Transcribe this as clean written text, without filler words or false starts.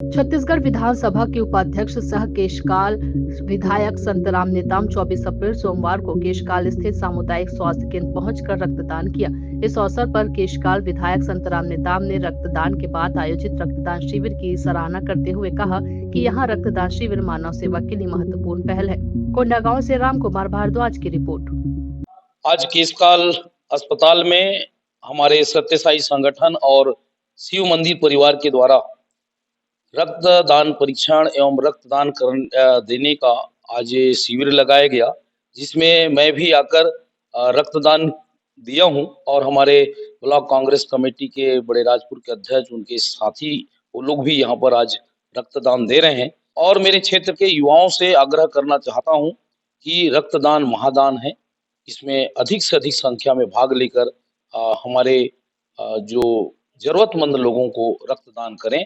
छत्तीसगढ़ विधानसभा के उपाध्यक्ष सह केशकाल विधायक संतराम नेताम 24 अप्रैल सोमवार को केशकाल स्थित सामुदायिक स्वास्थ्य केंद्र पहुंचकर रक्तदान किया। इस अवसर पर केशकाल विधायक संतराम नेताम ने रक्तदान के बाद आयोजित रक्तदान शिविर की सराहना करते हुए कहा कि यहां रक्तदान शिविर मानव सेवा के लिए महत्वपूर्ण पहल है। कोंडागांव से राम कुमार भारद्वाज की रिपोर्ट। आज केशकाल अस्पताल में हमारे सत्यसाई संगठन और शिव मंदिर परिवार के द्वारा रक्तदान परीक्षण एवं रक्तदान देने का आज शिविर लगाया गया, जिसमें मैं भी आकर रक्तदान दिया हूं और हमारे ब्लॉक कांग्रेस कमेटी के बड़े राजपुर के अध्यक्ष, उनके साथी, वो लोग भी यहां पर आज रक्तदान दे रहे हैं। और मेरे क्षेत्र के युवाओं से आग्रह करना चाहता हूं कि रक्तदान महादान है, इसमें अधिक से अधिक संख्या में भाग लेकर हमारे जो जरूरतमंद लोगों को रक्तदान करें।